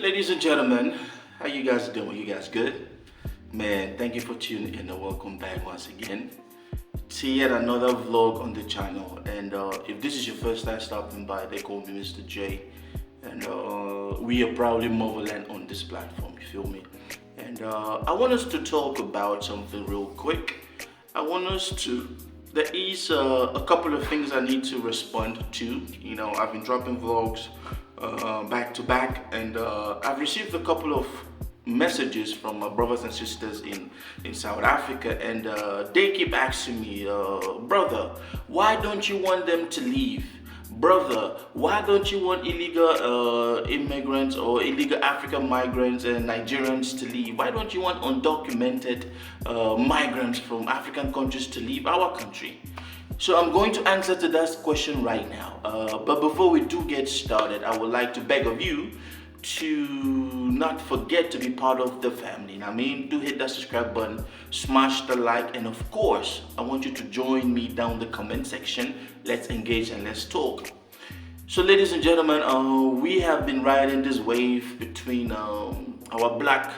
Ladies and gentlemen, how you guys doing? You guys good? Man, thank you for tuning in and welcome back once again to yet another vlog on the channel. And if this is your first time stopping by, they call me Mr. J. And we are proudly motherland on this platform, you feel me? And I want us to talk about something real quick. There is a couple of things I need to respond to. You know, I've been dropping vlogs back to back, and I've received a couple of messages from my brothers and sisters in South Africa, and they keep asking me, brother, why don't you want them to leave? Brother, why don't you want illegal immigrants or illegal African migrants and Nigerians to leave? Why don't you want undocumented migrants from African countries to leave our country? So I'm going to answer to that question right now. But before we do get started, I would like to beg of you to not forget to be part of the family. I mean, do hit that subscribe button, smash the like, and of course, I want you to join me down the comment section. Let's engage and let's talk. So ladies and gentlemen, we have been riding this wave between our black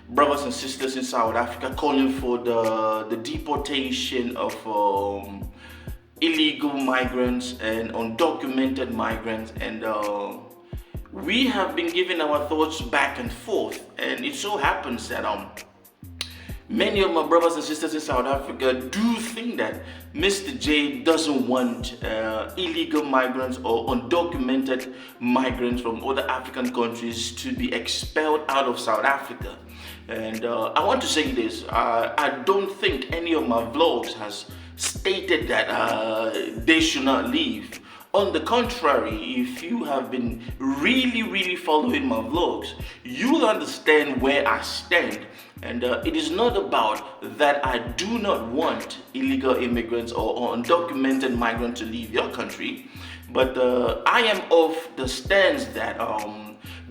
brothers and sisters in South Africa calling for the deportation of illegal migrants and undocumented migrants, and we have been giving our thoughts back and forth, and it so happens that many of my brothers and sisters in South Africa do think that Mr. J doesn't want illegal migrants or undocumented migrants from other African countries to be expelled out of South Africa. And I want to say this, I don't think any of my vlogs has stated that they should not leave. On the contrary, if you have been really following my vlogs, you'll understand where I stand. And it is not about that I do not want illegal immigrants or undocumented migrants to leave your country, but I am of the stance that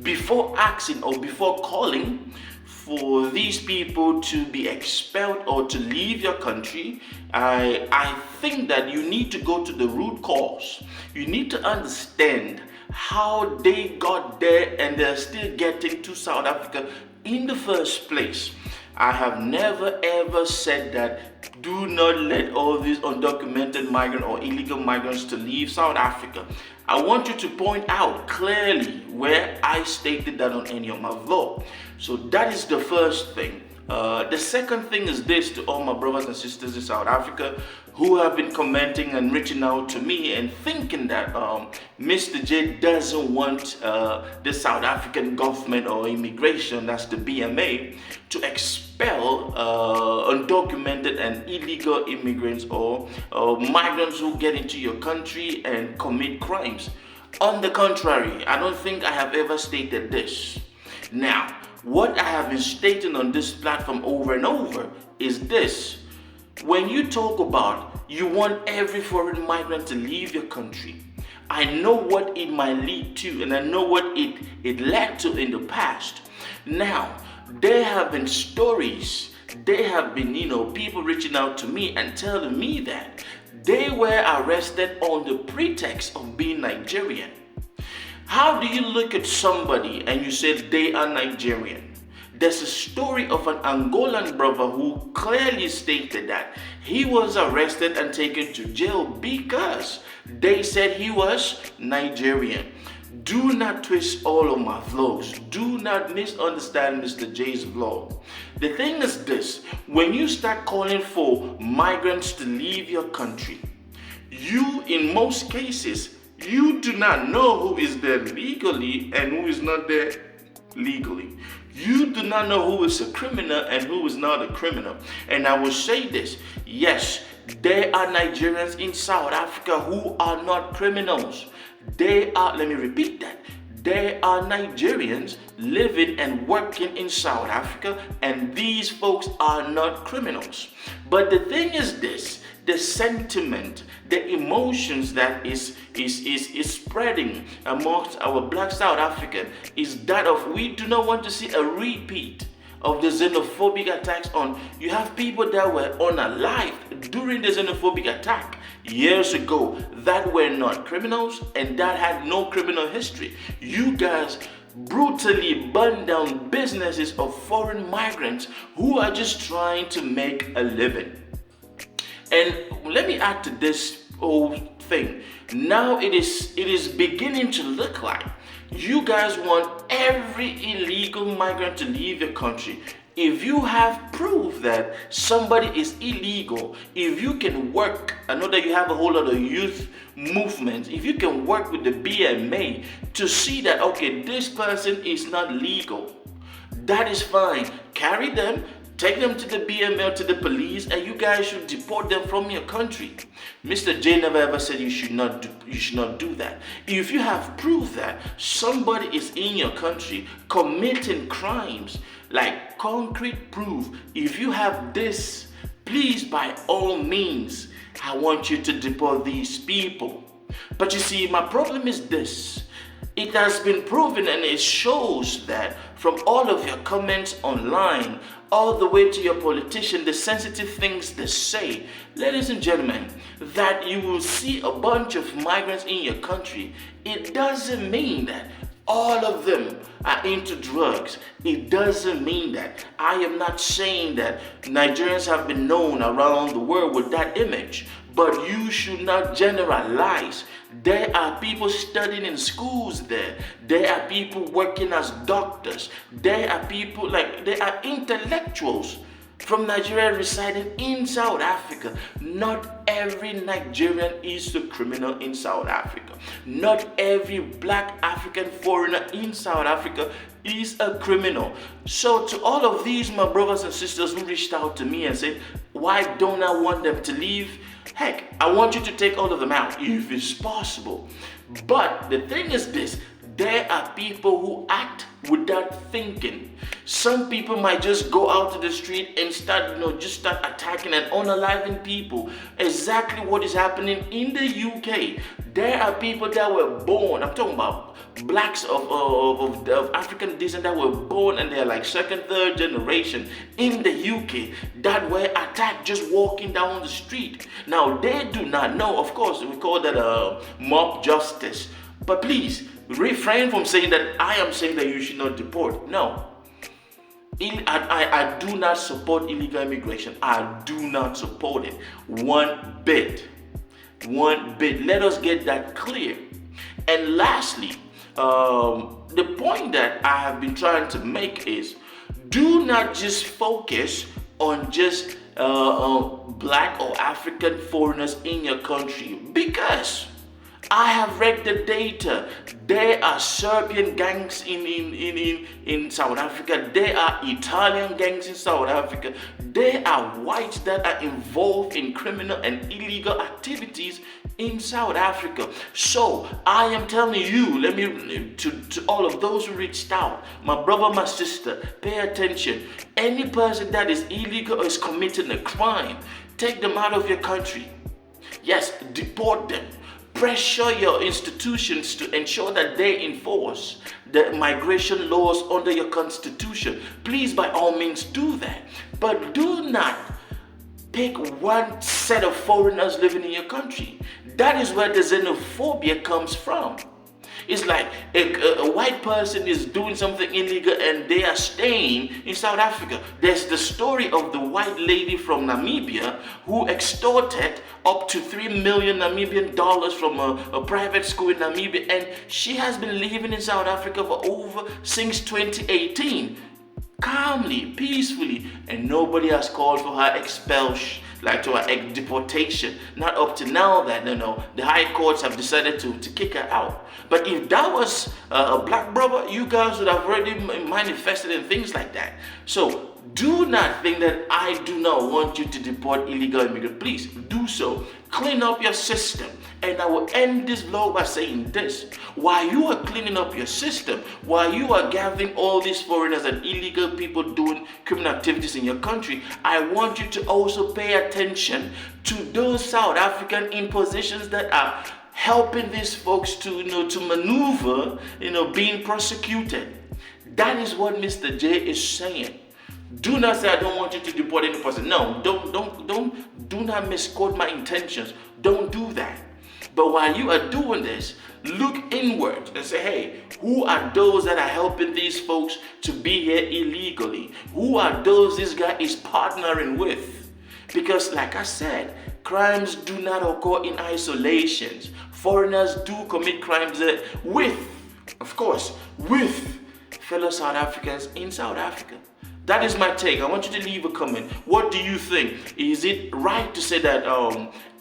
before asking or before calling for these people to be expelled or to leave your country, I think that you need to go to the root cause. You need to understand how they got there and they're still getting to South Africa in the first place. I have never ever said that do not let all these undocumented migrants or illegal migrants to leave South Africa. I want you to point out clearly where I stated that on any of my vlog. So that is the first thing. The second thing is this to all my brothers and sisters in South Africa who have been commenting and reaching out to me and thinking that Mr. J doesn't want the South African government or immigration, that's the BMA, to expel undocumented and illegal immigrants or migrants who get into your country and commit crimes. On the contrary, I don't think I have ever stated this. Now, what I have been stating on this platform over and over is this. When you talk about you want every foreign migrant to leave your country, I know what it might lead to, and I know what it led to in the past. Now, there have been stories, there have been, people reaching out to me and telling me that they were arrested on the pretext of being Nigerian. How do you look at somebody and you say they are Nigerian? There's a story of an Angolan brother who clearly stated that he was arrested and taken to jail because they said he was Nigerian. Do not twist all of my vlogs. Do not misunderstand Mr. J's vlog. The thing is this, when you start calling for migrants to leave your country, you, in most cases, you do not know who is there legally and who is not there legally. You do not know who is a criminal and who is not a criminal. And I will say this, yes, there are Nigerians in South Africa who are not criminals. Let me repeat that. There are Nigerians living and working in South Africa, and these folks are not criminals. But the thing is this, the sentiment, the emotions that is spreading amongst our black South African is that of we do not want to see a repeat of the xenophobic attacks on. You have people that were unalived during the xenophobic attack years ago that were not criminals and that had no criminal history. You guys brutally burn down businesses of foreign migrants who are just trying to make a living. And let me add to this whole thing. Now it is beginning to look like you guys want every illegal migrant to leave your country. If you have proof that somebody is illegal, if you can work, I know that you have a whole lot of youth movements, if you can work with the BMA to see that, okay, this person is not legal, that is fine. Carry them, take them to the BML, to the police, and you guys should deport them from your country. Mr. J never ever said you should not do that. If you have proof that somebody is in your country committing crimes, like concrete proof, if you have this, please, by all means, I want you to deport these people. But you see, my problem is this. It has been proven, and it shows that from all of your comments online, all the way to your politician, the sensitive things they say, ladies and gentlemen, that you will see a bunch of migrants in your country. It doesn't mean that all of them are into drugs. It doesn't mean that. I am not saying that Nigerians have been known around the world with that image, but you should not generalize. There are people studying in schools there. There are people working as doctors. There are people, there are intellectuals from Nigeria residing in South Africa. Not every Nigerian is a criminal in South Africa. Not every black African foreigner in South Africa is a criminal. So to all of these, my brothers and sisters who reached out to me and said, why don't I want them to leave? Heck, I want you to take all of them out if it's possible. But the thing is this, there are people who act without thinking. Some people might just go out to the street and start attacking and unaliving people. Exactly what is happening in the UK. There are people that were born, I'm talking about blacks of African descent that were born, and they're like second, third generation in the UK that were attacked just walking down the street. Now they do not know, of course, we call that mob justice. But please refrain from saying that I am saying that you should not deport. No. I do not support illegal immigration. I do not support it one bit. Let us get that clear. And lastly, the point that I have been trying to make is, do not just focus on just black or African foreigners in your country, because I have read the data. There are Serbian gangs in South Africa. There are Italian gangs in South Africa. There are whites that are involved in criminal and illegal activities in South Africa. So I am telling you, to all of those who reached out, my brother, my sister, pay attention. Any person that is illegal or is committing a crime, take them out of your country. Yes, deport them. Pressure your institutions to ensure that they enforce the migration laws under your constitution. Please, by all means, do that. But do not pick one set of foreigners living in your country. That is where the xenophobia comes from. It's like a white person is doing something illegal and they are staying in South Africa. There's the story of the white lady from Namibia who extorted up to $3 million Namibian dollars from a private school in Namibia, and she has been living in South Africa since 2018. Calmly, peacefully, and nobody has called for her expulsion, to her deportation. Not up to now that the high courts have decided to kick her out. But if that was a black brother, you guys would have already manifested and things like that. So do not think that I do not want you to deport illegal immigrants. Please do so. Clean up your system. And I will end this vlog by saying this. While you are cleaning up your system, while you are gathering all these foreigners and illegal people doing criminal activities in your country, I want you to also pay attention to those South African impositions that are helping these folks to maneuver, being prosecuted. That is what Mr. J is saying. Do not say I don't want you to deport any person. No, do not misquote my intentions. Don't do that. But while you are doing this, look inward and say, hey, who are those that are helping these folks to be here illegally? Who are those this guy is partnering with? Because like I said, crimes do not occur in isolations. Foreigners do commit crimes with, of course, with fellow South Africans in South Africa. That is my take. I want you to leave a comment. What do you think? Is it right to say that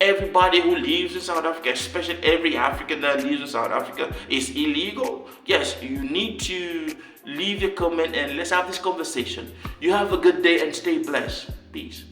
everybody who lives in South Africa, especially every African that lives in South Africa, is illegal? Yes, you need to leave your comment and let's have this conversation. You have a good day and stay blessed. Peace.